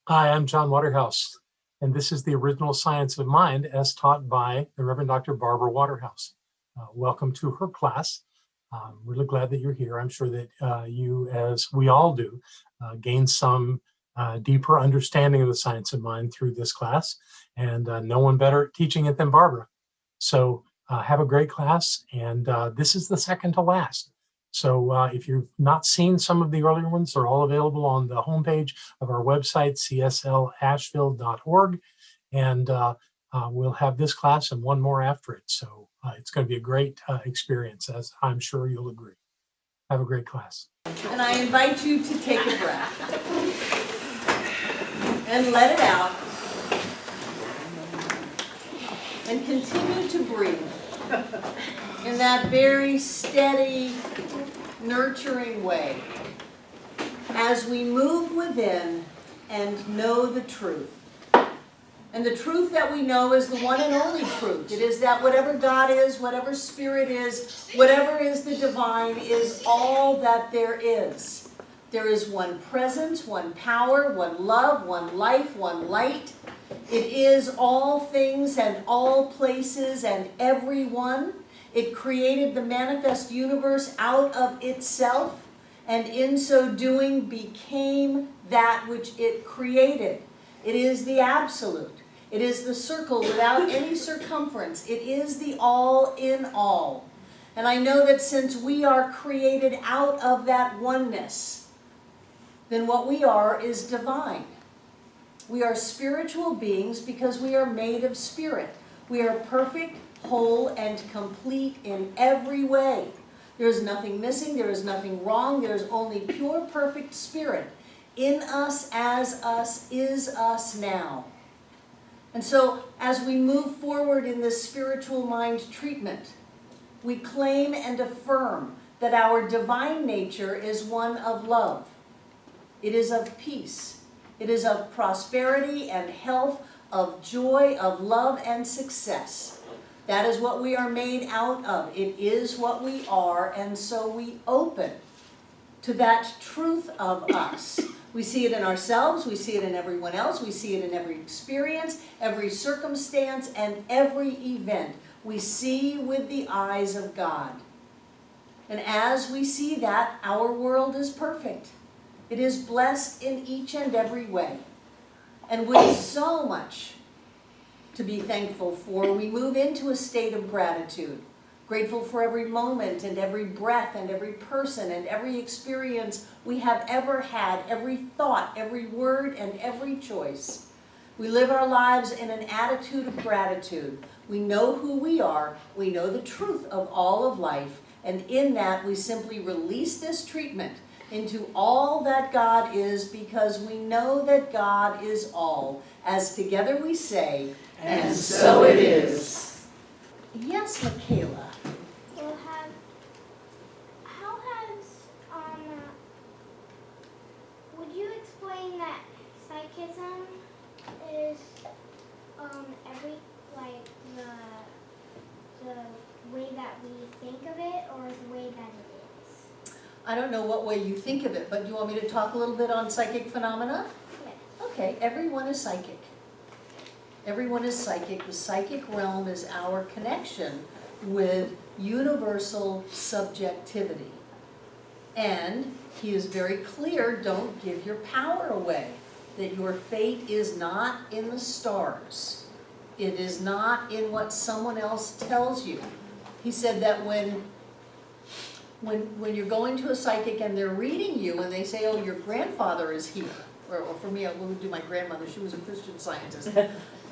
Hi, I'm John Waterhouse, and this is the Original Science of Mind as taught by the Reverend Dr. Barbara Waterhouse. Welcome to her class. I'm really glad that you're here. I'm sure that you, as we all do, gain some deeper understanding of the science of mind through this class, and no one better at teaching it than Barbara. So have a great class, and this is the second to last. So if you've not seen some of the earlier ones, they're all available on the homepage of our website, cslasheville.org. And we'll have this class and one more after it. So it's going to be a great experience, as I'm sure you'll agree. Have a great class. And I invite you to take a breath and let it out. And continue to breathe in that very steady, nurturing way as we move within and know the truth. And the truth that we know is the one and only truth. It is that whatever God is, whatever spirit is, whatever is the divine is all that there is. There is one presence, one power, one love, one life, one light. It is all things and all places and everyone. It created the manifest universe out of itself, and in so doing became that which it created. It is the absolute. It is the circle without any circumference. It is the all in all. And I know that since we are created out of that oneness, then what we are is divine. We are spiritual beings because we are made of spirit. We are perfect, whole, and complete in every way. There is nothing missing, there is nothing wrong, there is only pure, perfect spirit. In us, as us, is us now. And so, as we move forward in this spiritual mind treatment, we claim and affirm that our divine nature is one of love. It is of peace. It is of prosperity and health, of joy, of love and success. That is what we are made out of. It is what we are, and so we open to that truth of us. We see it in ourselves, we see it in everyone else, we see it in every experience, every circumstance, and every event. We see with the eyes of God. And as we see that, our world is perfect. It is blessed in each and every way. And with so much to be thankful for, we move into a state of gratitude. Grateful for every moment and every breath and every person and every experience we have ever had, every thought, every word, and every choice. We live our lives in an attitude of gratitude. We know who we are. We know the truth of all of life. And in that, we simply release this treatment into all that God is, because we know that God is all. As together we say, and so it is. Yes, Michaela. Well, how has, would you explain that psychism is, every, like, the way that we think of it, or the way that it is? I don't know what way you think of it, but do you want me to talk a little bit on psychic phenomena? Yes. Okay, everyone is psychic. Everyone is psychic. The psychic realm is our connection with universal subjectivity. And he is very clear, don't give your power away. That your fate is not in the stars. It is not in what someone else tells you. He said that when you're going to a psychic and they're reading you and they say, oh, your grandfather is here, or for me, I would do my grandmother, she was a Christian Scientist.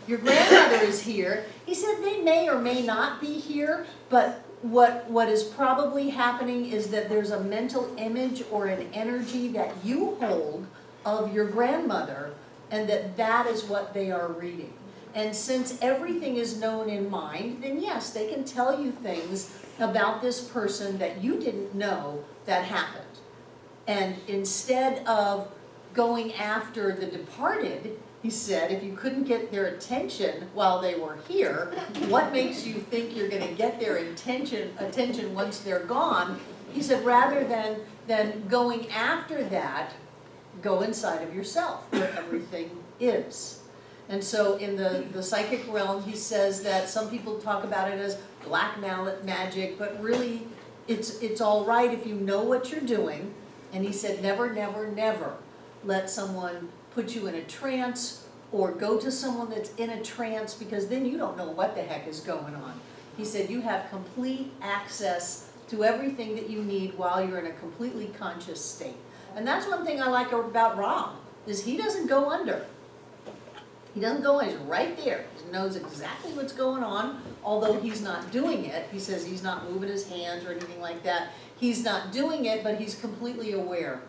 Your grandmother is here. He said they may or may not be here, but what is probably happening is that there's a mental image or an energy that you hold of your grandmother, and that is what they are reading. And since everything is known in mind, then yes, they can tell you things about this person that you didn't know that happened. And instead of going after the departed, he said, if you couldn't get their attention while they were here, what makes you think you're going to get their attention once they're gone? He said, rather than going after that, go inside of yourself where everything is. And so in the psychic realm, he says that some people talk about it as black magic, but really it's all right if you know what you're doing. And he said, never, never, never let someone put you in a trance or go to someone that's in a trance, because then you don't know what the heck is going on. He said you have complete access to everything that you need while you're in a completely conscious state. And that's one thing I like about Ram, is he doesn't go under. He doesn't go, he's right there. He knows exactly what's going on, although he's not doing it. He says he's not moving his hands or anything like that. He's not doing it, but he's completely aware.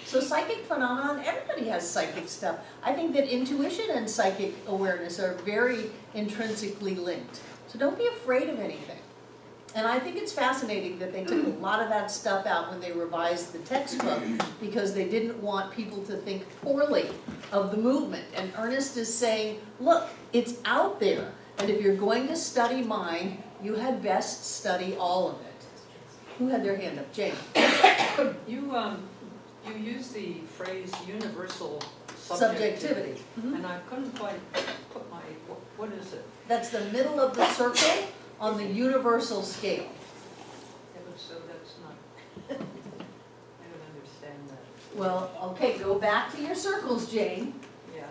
So psychic phenomenon, everybody has psychic stuff. I think that intuition and psychic awareness are very intrinsically linked. So don't be afraid of anything. And I think it's fascinating that they took a lot of that stuff out when they revised the textbook, because they didn't want people to think poorly of the movement. And Ernest is saying, look, it's out there. And if you're going to study mind, you had best study all of it. Who had their hand up? Jane. You used the phrase universal Subjectivity. and I couldn't quite put my, what is it? That's the middle of the circle on the universal scale. So that's not, I don't understand that. Well, okay, go back to your circles, Jane. Yeah.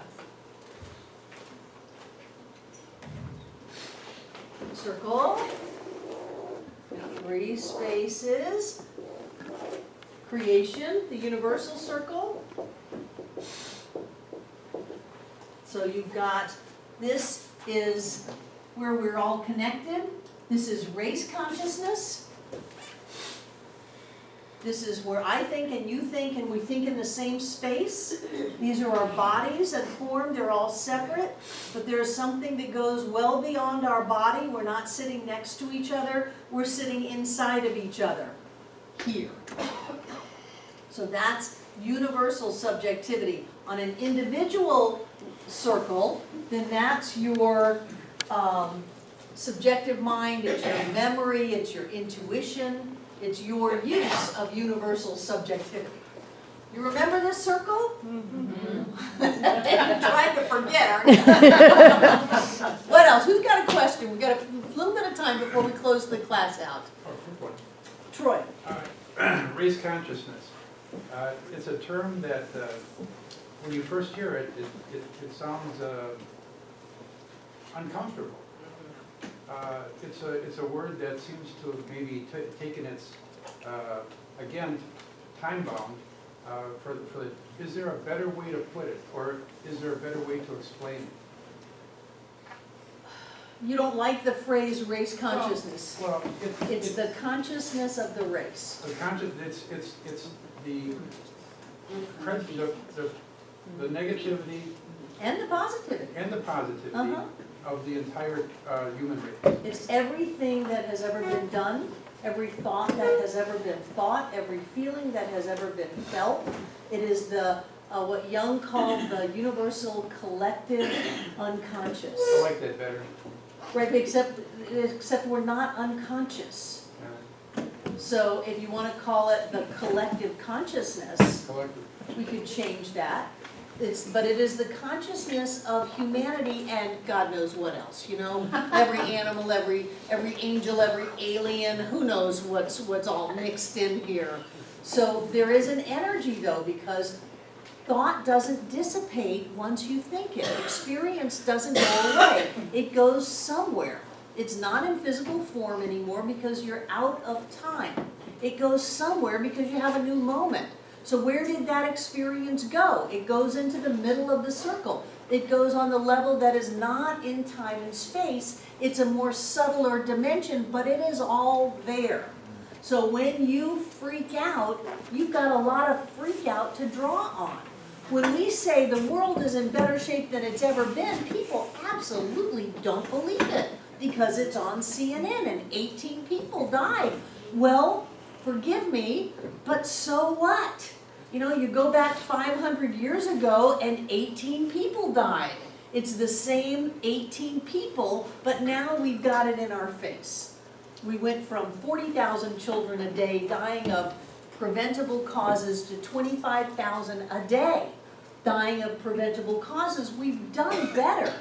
Circle. 3 spaces. Creation, the universal circle. So you've got, this is where we're all connected. This is race consciousness. This is where I think and you think and we think in the same space. These are our bodies that form, they're all separate, but there's something that goes well beyond our body. We're not sitting next to each other, we're sitting inside of each other, here. So that's universal subjectivity. On an individual circle, then that's your subjective mind, it's your memory, it's your intuition, it's your use of universal subjectivity. You remember this circle? Mm-hmm. You're trying to forget, aren't you? What else? Who's got a question? We've got a little bit of time before we close the class out. Troy. Race consciousness. It's a term that when you first hear it, it sounds uncomfortable. It's a word that seems to have maybe taken its, again, time bound. Is there a better way to put it, or is there a better way to explain it? You don't like the phrase race consciousness. Well, it's the consciousness of the race. It's the negativity and the positivity. And the positivity of the entire human race. It's everything that has ever been done, every thought that has ever been thought, every feeling that has ever been felt. It is the what Jung called the universal collective unconscious. I like that better. Right, except we're not unconscious. So if you want to call it the collective consciousness, we could change that. But it is the consciousness of humanity and God knows what else, you know, every animal, every angel, every alien, who knows what's all mixed in here. So there is an energy though, because thought doesn't dissipate once you think it. Experience doesn't go away. It goes somewhere. It's not in physical form anymore because you're out of time. It goes somewhere because you have a new moment. So where did that experience go? It goes into the middle of the circle. It goes on the level that is not in time and space. It's a more subtler dimension, but it is all there. So when you freak out, you've got a lot of freak out to draw on. When we say the world is in better shape than it's ever been, people absolutely don't believe it because it's on CNN and 18 people died. Well, forgive me, but so what? You know, you go back 500 years ago and 18 people died. It's the same 18 people, but now we've got it in our face. We went from 40,000 children a day dying of preventable causes to 25,000 a day. dying of preventable causes. We've done better.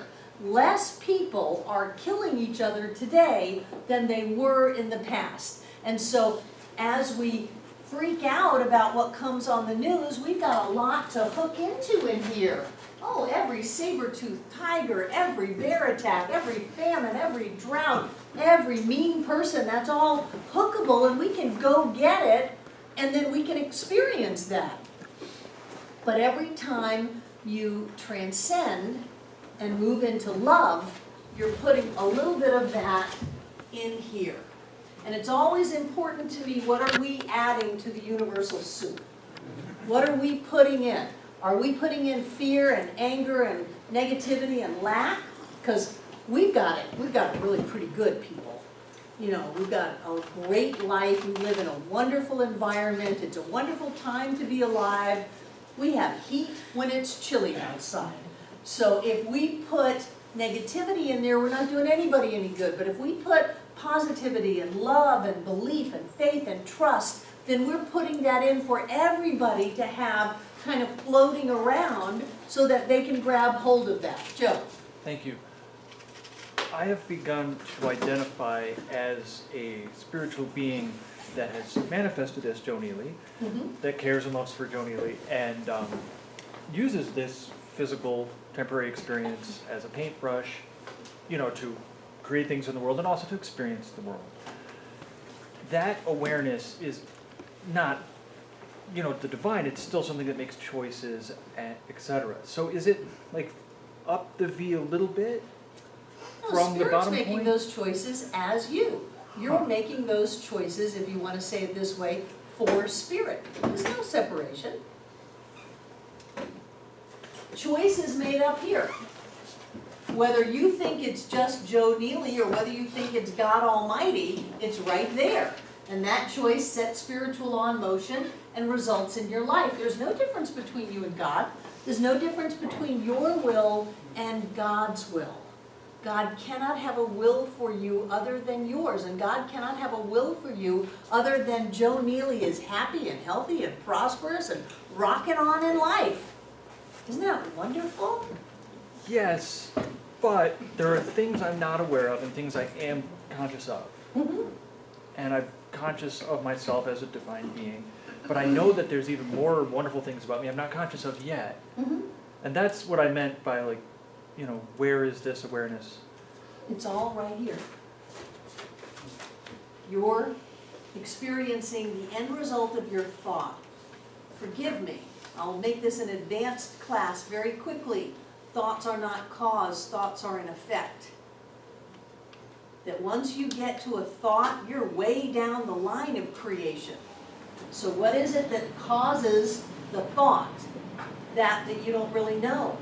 Less people are killing each other today than they were in the past. And so as we freak out about what comes on the news, we've got a lot to hook into in here. Oh, every saber-toothed tiger, every bear attack, every famine, every drought, every mean person, that's all hookable, and we can go get it, and then we can experience that. But every time you transcend and move into love, you're putting a little bit of that in here. And it's always important to me, what are we adding to the universal soup? What are we putting in? Are we putting in fear and anger and negativity and lack? Because we've got it really pretty good, people. You know, we've got a great life. We live in a wonderful environment. It's a wonderful time to be alive. We have heat when it's chilly outside. So if we put negativity in there, we're not doing anybody any good. But if we put positivity and love and belief and faith and trust, then we're putting that in for everybody to have kind of floating around so that they can grab hold of that. Joe. Thank you. I have begun to identify as a spiritual being that has manifested as Joe Neely, that cares the most for Joe Neely, and uses this physical temporary experience as a paintbrush, you know, to create things in the world and also to experience the world. That awareness is not, you know, the divine. It's still something that makes choices, etc. So is it like up the V a little bit from the bottom Spirit's making point? those choices as you. You're making those choices, if you want to say it this way, for spirit. There's no separation. Choice is made up here. Whether you think it's just Joe Neely or whether you think it's God Almighty, it's right there. And that choice sets spiritual law in motion and results in your life. There's no difference between you and God. There's no difference between your will and God's will. God cannot have a will for you other than yours, and God cannot have a will for you other than Joe Neely is happy and healthy and prosperous and rocking on in life. Isn't that wonderful? Yes, but there are things I'm not aware of and things I am conscious of. And I'm conscious of myself as a divine being. But I know that there's even more wonderful things about me I'm not conscious of yet. And that's what I meant by, like, you know, where is this awareness? It's all right here. You're experiencing the end result of your thought. Forgive me. I'll make this an advanced class very quickly. Thoughts are not cause, thoughts are an effect. That once you get to a thought, you're way down the line of creation. So what is it that causes the thought? That you don't really know.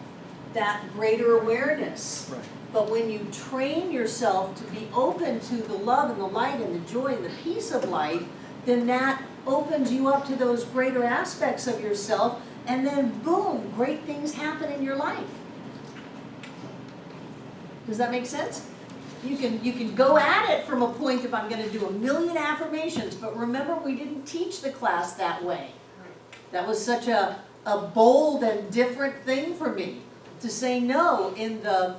That greater awareness. Right. But when you train yourself to be open to the love and the light and the joy and the peace of life, then that opens you up to those greater aspects of yourself, and then boom, great things happen in your life. Does that make sense? You can go at it from a point of I'm going to do 1,000,000 affirmations, but remember we didn't teach the class that way. That was such a bold and different thing for me to say no in the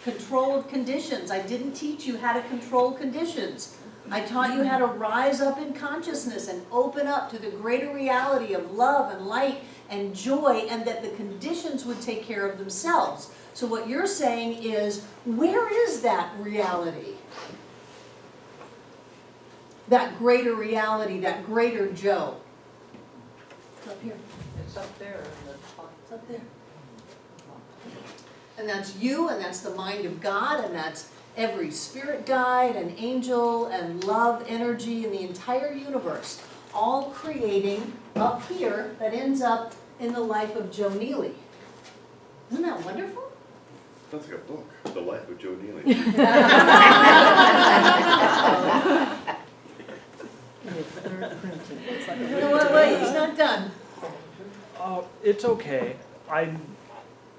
controlled conditions. I didn't teach you how to control conditions. I taught you how to rise up in consciousness and open up to the greater reality of love and light and joy, and that the conditions would take care of themselves. So what you're saying is, where is that reality? That greater reality, that greater Joe? It's up here. It's up there in the top. It's up there. And that's you, and that's the mind of God, and that's every spirit guide and angel and love energy in the entire universe, all creating up here that ends up in the life of Joe Neely. Isn't that wonderful? Sounds like a book, The Life of Joe Neely. No, wait, he's not done. It's okay. I'm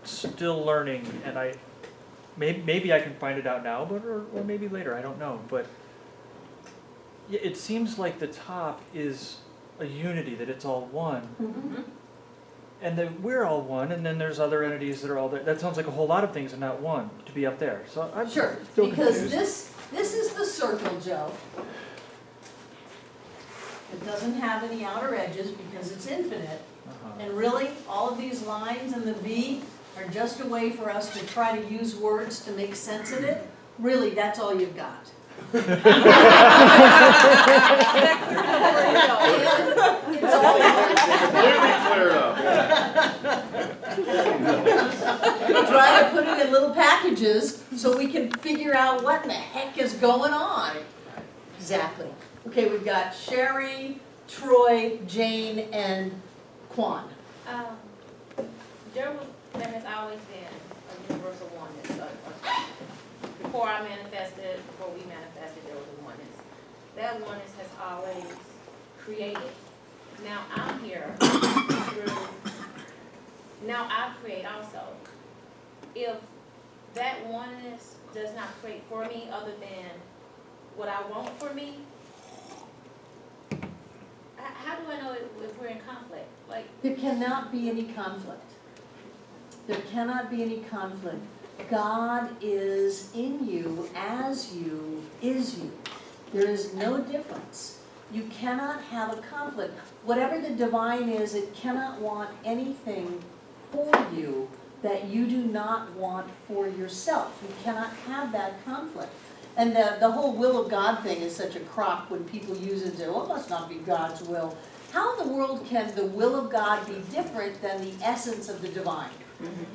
still learning, and maybe I can find it out now, but or maybe later. I don't know. But yeah, it seems like the top is a unity, that it's all one. and then we're all one, and then there's other entities that are all there. That sounds like a whole lot of things and not one to be up there. So I'm Sure, still because confused. this is the circle, Joe. It doesn't have any outer edges because it's infinite. Uh-huh. And really, all of these lines and the V are just a way for us to try to use words to make sense of it. Really, that's all you've got. It's all Completely cleared up, yeah. try to put it in little packages so we can figure out what in the heck is going on. Exactly. Okay, we've got Sherry, Troy, Jane, and Quan. There has always been a universal oneness. Before I manifested, before we manifested, there was a oneness. That oneness has always created. Now I'm here through, now I create also. If that oneness does not create for me other than what I want for me, how do I know if we're in conflict? Like, There cannot be any conflict. There cannot be any conflict. God is in you, as you, is you. There is no difference. You cannot have a conflict. Whatever the divine is, it cannot want anything for you that you do not want for yourself. You cannot have that conflict. And the whole will of God thing is such a crock when people use it to, well, it must not be God's will. How in the world can the will of God be different than the essence of the divine?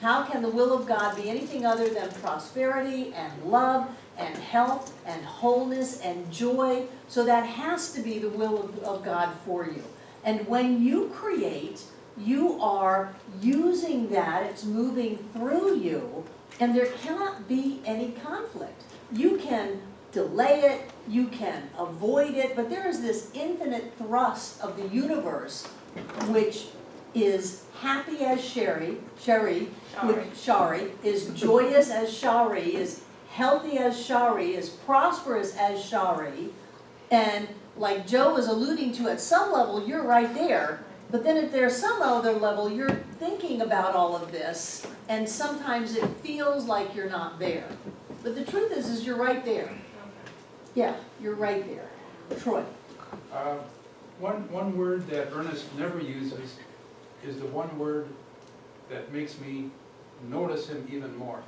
How can the will of God be anything other than prosperity and love and health and wholeness and joy? So that has to be the will of God for you. And when you create, you are using that, it's moving through you, and there cannot be any conflict. You can delay it, you can avoid it, but there is this infinite thrust of the universe which is happy as Shari, is joyous as Shari, is healthy as Shari, is prosperous as Shari. And like Joe was alluding to, at some level, you're right there. But then at there's some other level, you're thinking about all of this, and sometimes it feels like you're not there. But the truth is you're right there. Yeah, you're right there. Troy. One word that Ernest never uses is the one word that makes me notice him even more.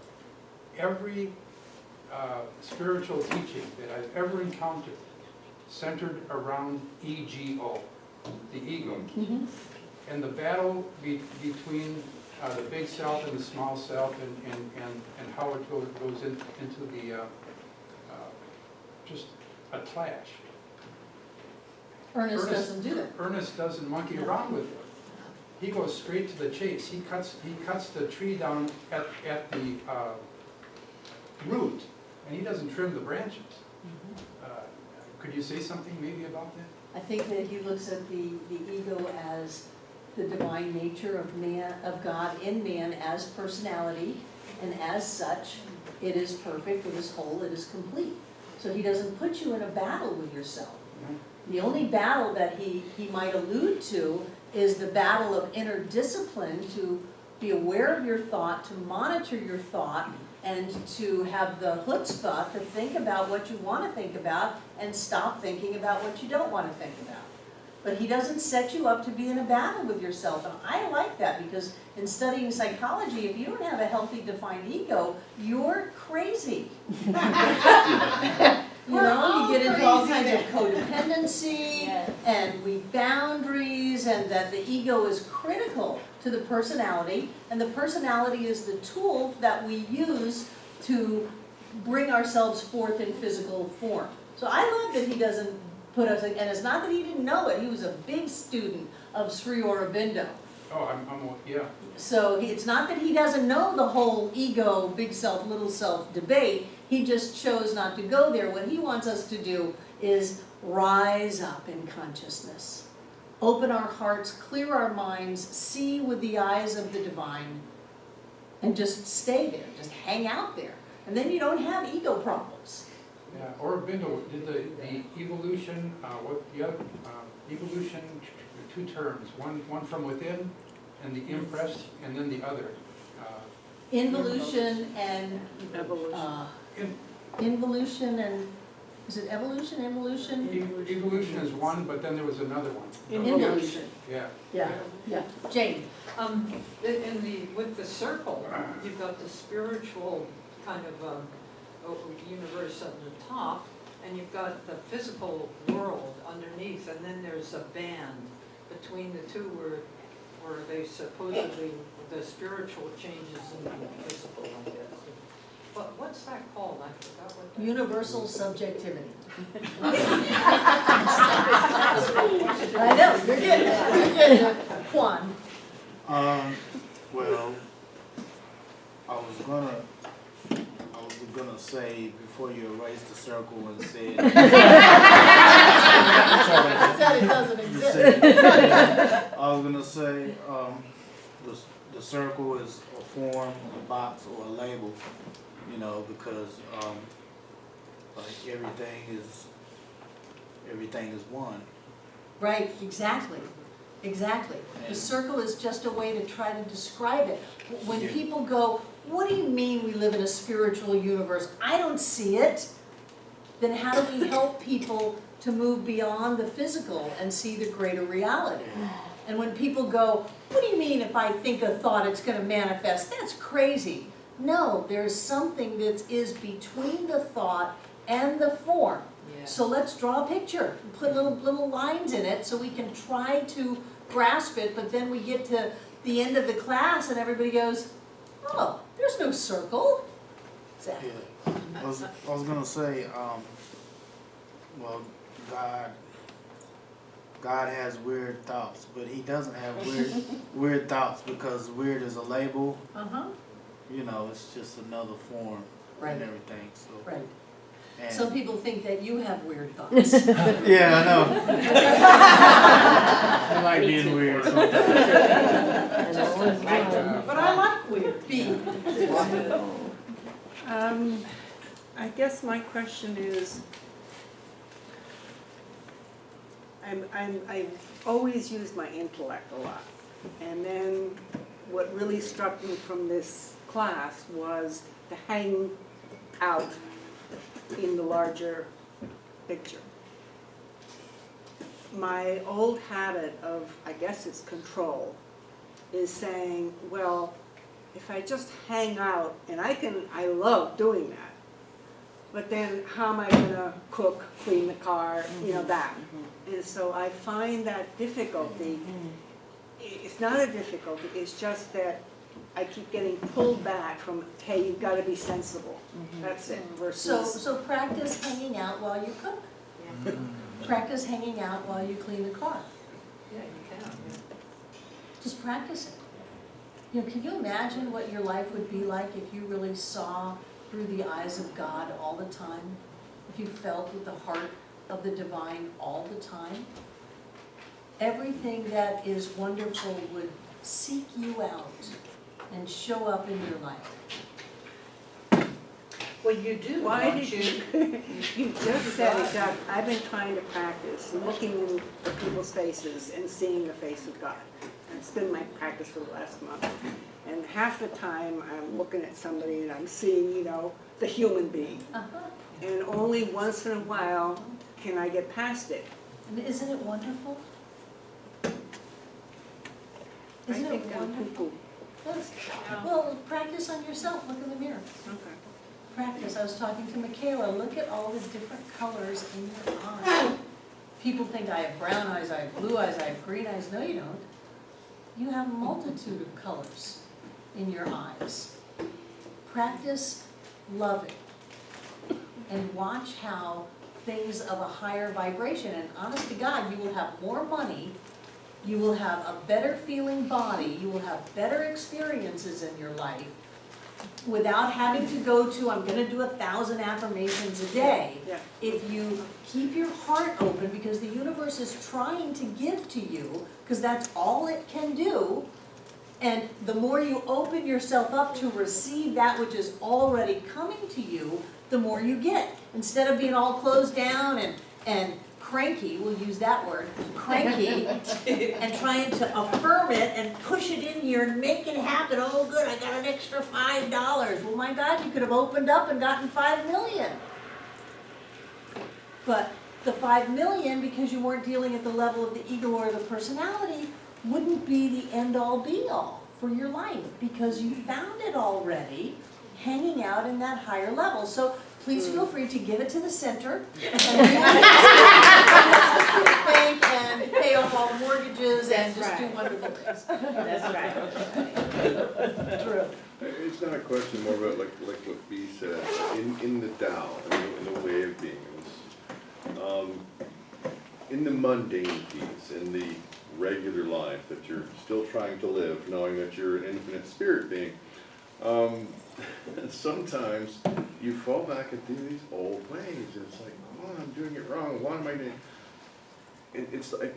Every spiritual teaching that I've ever encountered centered around EGO, the ego, and the battle between the big self and the small self, and how it goes into the just a clash. Ernest doesn't do that. Ernest doesn't monkey around with it. He goes straight to the chase. He cuts the tree down at the root, and he doesn't trim the branches. Could you say something maybe about that? I think that he looks at the ego as the divine nature of man, of God in man as personality, and as such, it is perfect, it is whole, it is complete. So he doesn't put you in a battle with yourself. The only battle that he might allude to is the battle of inner discipline, to be aware of your thought, to monitor your thought, and to have the chutzpah to think about what you want to think about and stop thinking about what you don't want to think about. But he doesn't set you up to be in a battle with yourself. And I like that, because in studying psychology, if you don't have a healthy defined ego, you're crazy. You know, you get into all kinds of codependency and weak boundaries, and that the ego is critical to the personality, and the personality is the tool that we use to bring ourselves forth in physical form. So I love that he doesn't put us, and it's not that he didn't know it, he was a big student of Sri Aurobindo. Oh, yeah. So it's not that he doesn't know the whole ego, big self, little self debate, he just chose not to go there. What he wants us to do is rise up in consciousness. Open our hearts, clear our minds, see with the eyes of the divine, and just stay there, just hang out there. And then you don't have ego problems. Yeah, Aurobindo did the evolution, evolution, two terms, one from within and the impressed, and then the other. Involution and, In- involution and, is it evolution, involution? Evolution is one, but then there was another one. Involution, Yeah. yeah. Jane? With the circle, you've got the spiritual kind of universe at the top, and you've got the physical world underneath, and then there's a band between the two where they supposedly, the spiritual changes into the physical, I guess. But what's that called? I forgot what that. Universal subjectivity. I know, you're getting it, you're getting it. Juan? Well, I was gonna say before you erased the circle and said. Said it doesn't you exist. said- I was gonna say, the circle is a form, a box, or a label, you know, because, like everything is one. Right, exactly, exactly. The circle is just a way to try to describe it. When Yeah. people go, what do you mean we live in a spiritual universe? I don't see it. Then how do we help people to move beyond the physical and see the greater reality? And when people go, what do you mean if I think a thought it's gonna manifest? That's crazy. No, there's something that is between the thought and the form. Yeah. So let's draw a picture, and put little lines in it so we can try to grasp it, but then we get to the end of the class and everybody goes, oh, there's no circle. Exactly. Yeah, I was gonna say, well, God has weird thoughts, but he doesn't have weird thoughts, because weird is a label, Uh-huh, you know, it's just another form Right. and everything, so. right. And- Some people think that you have weird thoughts. Yeah, I know. I like being weird sometimes. But I like weird. B. I guess my question is, I've always used my intellect a lot. And then what really struck me from this class was to hang out in the larger picture. My old habit of, I guess it's control, is saying, well, if I just hang out, and I love doing that, but then how am I gonna cook, clean the car, you know, that. And so I find that difficulty, it's not a difficulty, it's just that I keep getting pulled back from, hey, you've gotta be sensible, that's it, versus. So practice hanging out while you cook. Practice hanging out while you clean the car. Yeah, you can. Just practice it. You know, can you imagine what your life would be like if you really saw through the eyes of God all the time? If you felt with the heart of the divine all the time? Everything that is wonderful would seek you out and show up in your life. Well, you do, Why don't did you? You just said it, Doug. I've been trying to practice looking in the people's faces and seeing the face of God. It's been my practice for the last month. And half the time I'm looking at somebody and I'm seeing, you know, the human being. And only once in a while can I get past it. And isn't it wonderful? I Isn't think it I'm wonderful? cuckoo. Yes. Well, practice on yourself. Look in the mirror. Okay. Practice. I was talking to Michaela. Look at all the different colors in your eyes. People think I have brown eyes, I have blue eyes, I have green eyes. No, you don't. You have a multitude of colors in your eyes. Practice loving and watch how things of a higher vibration, and honest to God, you will have more money, you will have a better feeling body, you will have better experiences in your life without having to go to, I'm gonna do 1,000 affirmations a day. Yeah. If you keep your heart open, because the universe is trying to give to you, because that's all it can do, and the more you open yourself up to receive that which is already coming to you, the more you get. Instead of being all closed down and cranky, we'll use that word, cranky, and trying to affirm it and push it in here and make it happen. Oh, good, I got an extra $5. Well, my God, you could have opened up and gotten 5 million. But the 5 million, because you weren't dealing at the level of the ego or the personality, wouldn't be the end-all be-all for your life, because you found it already hanging out in that higher level. So please feel free to give it to the center and bank and pay off all the mortgages and just do wonderful things. That's right. True. It's not a question, more about like what B said, in the Tao, in the way of being, in the mundane piece, in the regular life that you're still trying to live, knowing that you're an infinite spirit being, sometimes you fall back into these old ways, and it's like, oh, I'm doing it wrong, why am I doing it? It's like,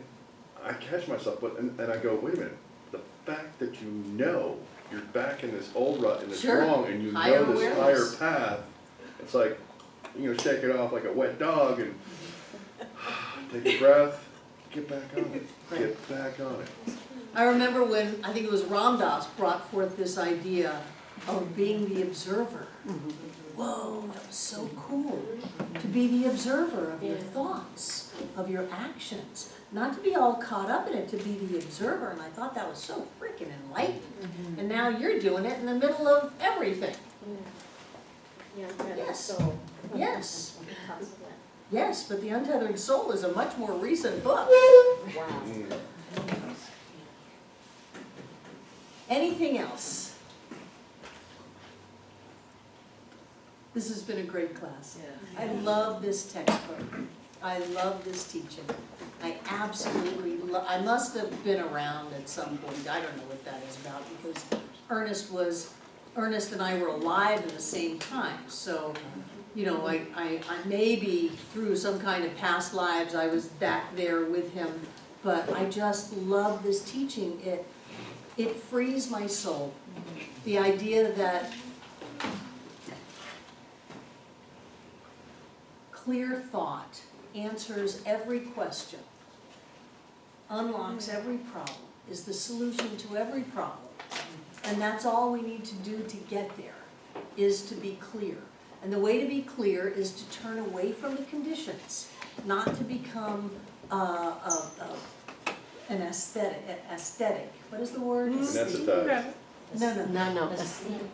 I catch myself, and I go, wait a minute, the fact that you know you're back in this old rut and it's Sure. wrong, and you Higher know this awareness. higher path, it's like, shake it off like a wet dog and take a breath, get back on it, get back on it. I remember when, I think it was Ram Dass brought forth this idea of being the observer. Whoa, that was so cool. To be the observer of your thoughts, of your actions. Not to be all caught up in it, to be the observer. And I thought that was so freaking enlightening. And now you're doing it in the middle of everything. Yes. Yes. Yes, but The Untethered Soul is a much more recent book. Anything else? This has been a great class. I love this textbook. I love this teaching. I absolutely love, I must have been around at some point. I don't know what that is about, because Ernest and I were alive at the same time. So, I maybe through some kind of past lives I was back there with him, but I just love this teaching. It frees my soul. The idea that clear thought answers every question, unlocks every problem, is the solution to every problem. And that's all we need to do to get there, is to be clear. And the way to be clear is to turn away from the conditions, not to become an aesthetic. What is the word? Anesthetized. No.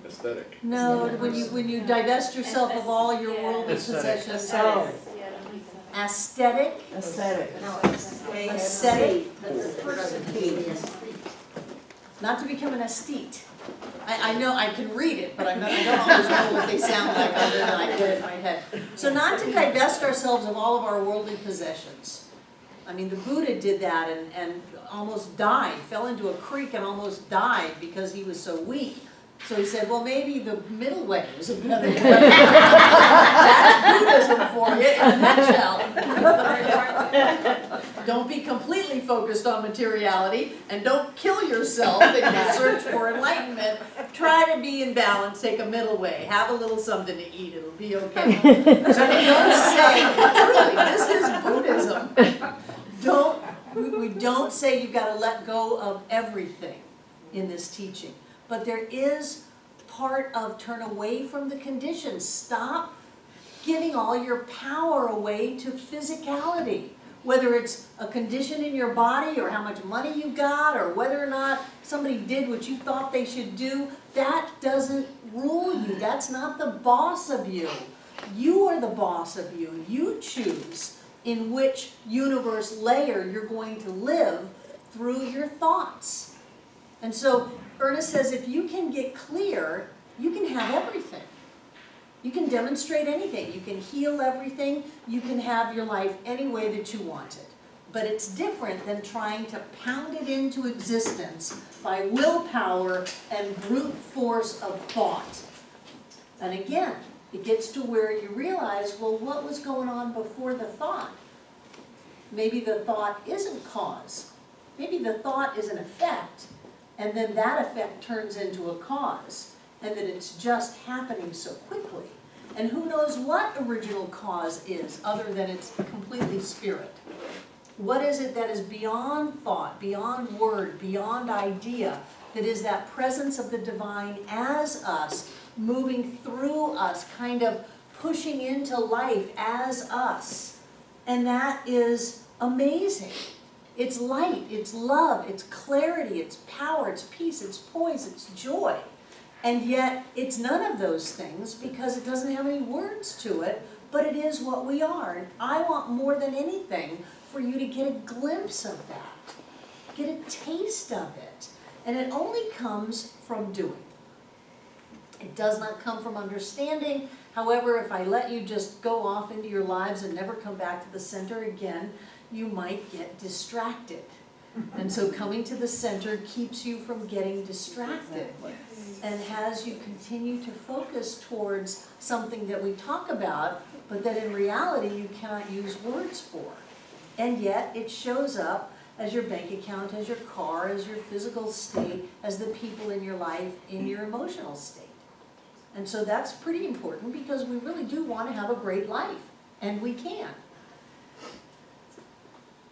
Aesthetic. No, when you divest yourself of all your worldly possessions. Oh. Aesthetic? Aesthetic. Ascetic? Not to become an aesthete. I know, I can read it, but I don't always know what they sound like other than I get it in my head. So not to divest ourselves of all of our worldly possessions. I mean, the Buddha did that and almost died, fell into a creek and almost died because he was so weak. So he said, well, maybe the middle way is a better way. That's Buddhism for you in a nutshell. Don't be completely focused on materiality, and don't kill yourself in your search for enlightenment. Try to be in balance, take a middle way, have a little something to eat, it'll be okay. So we don't say, truly, this is Buddhism. We don't say you've got to let go of everything in this teaching. But there is part of turn away from the conditions. Stop giving all your power away to physicality. Whether it's a condition in your body or how much money you got or whether or not somebody did what you thought they should do, that doesn't rule you. That's not the boss of you. You are the boss of you. You choose in which universe layer you're going to live through your thoughts. And so Ernest says if you can get clear, you can have everything. You can demonstrate anything. You can heal everything. You can have your life any way that you want it. But it's different than trying to pound it into existence by willpower and brute force of thought. And again, it gets to where you realize, well, what was going on before the thought? Maybe the thought isn't cause. Maybe the thought is an effect, and then that effect turns into a cause, and that it's just happening so quickly. And who knows what original cause is, other than it's completely spirit. What is it that is beyond thought, beyond word, beyond idea, that is that presence of the divine as us, moving through us, kind of pushing into life as us. And that is amazing. It's light, it's love, it's clarity, it's power, it's peace, it's poise, it's joy. And yet, it's none of those things because it doesn't have any words to it, but it is what we are. And I want more than anything for you to get a glimpse of that, get a taste of it. And it only comes from doing. It does not come from understanding. However, if I let you just go off into your lives and never come back to the center again, you might get distracted. And so coming to the center keeps you from getting distracted and has you continue to focus towards something that we talk about, but that in reality you cannot use words for. And yet it shows up as your bank account, as your car, as your physical state, as the people in your life, in your emotional state. And so that's pretty important because we really do want to have a great life, and we can.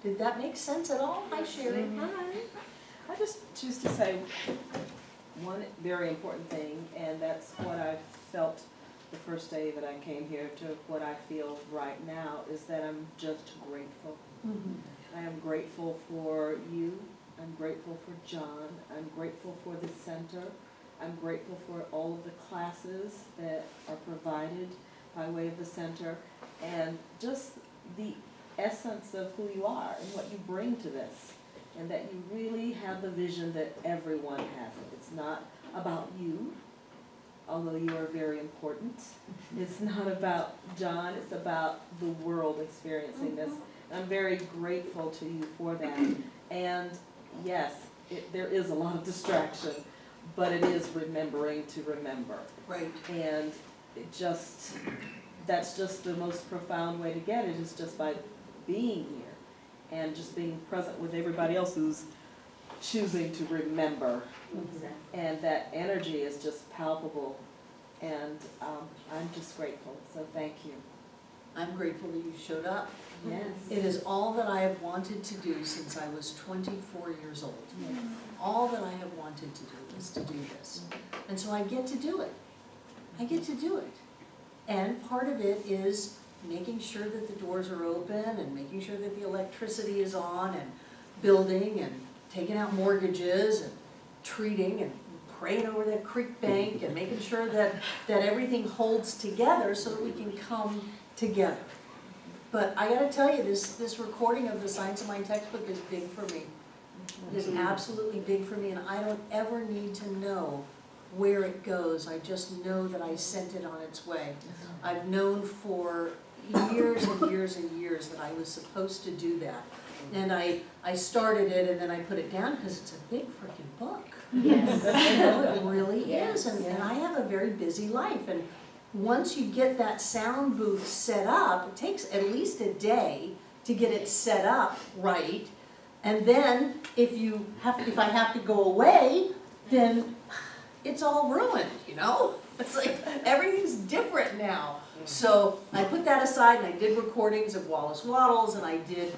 Did that make sense at all? Hi, Sherry. I just choose to say one very important thing, and that's what I felt the first day that I came here to what I feel right now, is that I'm just grateful. I am grateful for you. I'm grateful for John. I'm grateful for the center. I'm grateful for all of the classes that are provided by way of the center, and just the essence of who you are and what you bring to this, and that you really have the vision that everyone has it. It's not about you, although you are very important. It's not about John, it's about the world experiencing this. I'm very grateful to you for that. And yes, there is a lot of distraction, but it is remembering to remember. Right. And that's just the most profound way to get it, is just by being here and just being present with everybody else who's choosing to remember. And that energy is just palpable, and I'm just grateful, so thank you. I'm grateful that you showed up. Yes. It is all that I have wanted to do since I was 24 years old. Yes. All that I have wanted to do is to do this. And so I get to do it. I get to do it. And part of it is making sure that the doors are open and making sure that the electricity is on and building and taking out mortgages and treating and praying over that creek bank and making sure that everything holds together so that we can come together. But I gotta tell you, this recording of the Science of Mind textbook is big for me. It is absolutely big for me, and I don't ever need to know where it goes. I just know that I sent it on its way. I've known for years and years and years that I was supposed to do that. And I started it and then I put it down because it's a big freaking book. Yes. You know, it really is, and I have a very busy life. And once you get that sound booth set up, it takes at least a day to get it set up right. And then if I have to go away, then it's all ruined, you know? It's like everything's different now. So I put that aside and I did recordings of Wallace Wattles, and I did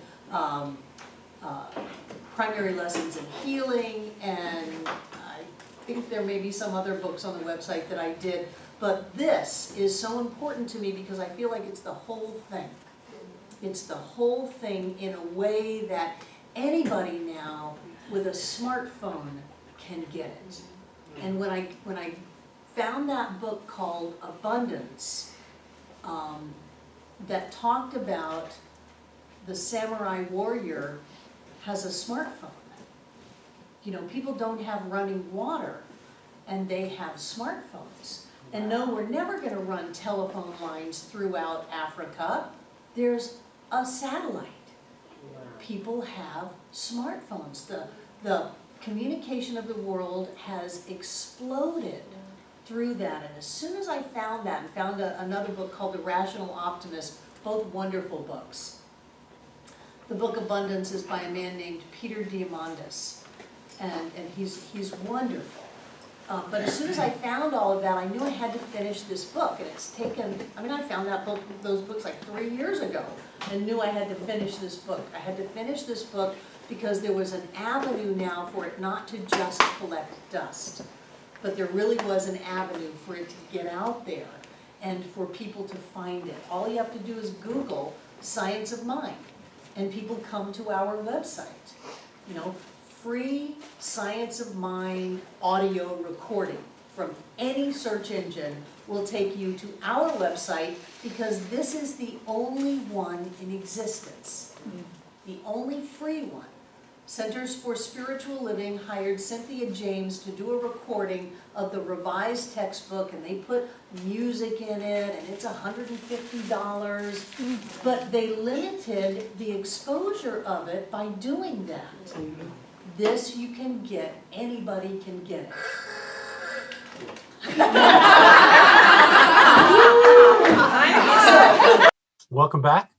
primary lessons in healing, and I think there may be some other books on the website that I did. But this is so important to me because I feel like it's the whole thing. It's the whole thing in a way that anybody now with a smartphone can get it. And when I found that book called Abundance, that talked about the samurai warrior has a smartphone. You know, people don't have running water, and they have smartphones. And no, we're never going to run telephone lines throughout Africa. There's a satellite. People have smartphones. The communication of the world has exploded through that. And as soon as I found that and found another book called The Rational Optimist, both wonderful books. The book Abundance is by a man named Peter Diamandis, and he's wonderful. But as soon as I found all of that, I knew I had to finish this book, and it's taken, I mean, I found those books like 3 years ago, and knew I had to finish this book. I had to finish this book because there was an avenue now for it not to just collect dust, but there really was an avenue for it to get out there and for people to find it. All you have to do is Google Science of Mind, and people come to our website. You know, free Science of Mind audio recording from any search engine will take you to our website, because this is the only one in existence, the only free one. Centers for Spiritual Living hired Cynthia James to do a recording of the revised textbook, and they put music in it, and it's $150, but they limited the exposure of it by doing that. This you can get, anybody can get it. Welcome back.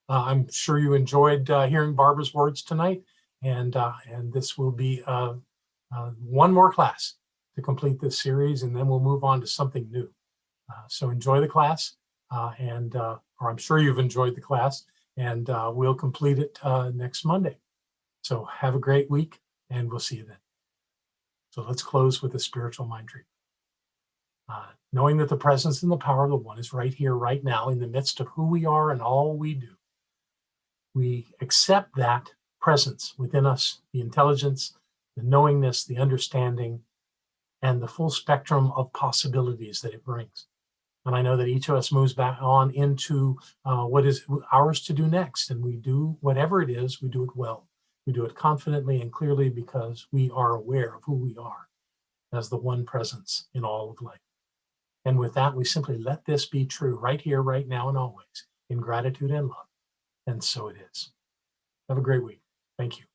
I'm sure you enjoyed hearing Barbara's words tonight, and this will be one more class to complete this series, and then we'll move on to something new. So enjoy the class, or I'm sure you've enjoyed the class, and we'll complete it next Monday. So have a great week, and we'll see you then. So let's close with a spiritual mind treatment. Knowing that the presence and the power of the One is right here, right now, in the midst of who we are and all we do. We accept that presence within us, the intelligence, the knowingness, the understanding, and the full spectrum of possibilities that it brings. And I know that each of us moves back on into what is ours to do next. And we do whatever it is, we do it well. We do it confidently and clearly because we are aware of who we are as the one presence in all of life. And with that, we simply let this be true right here, right now, and always, in gratitude and love. And so it is. Have a great week. Thank you.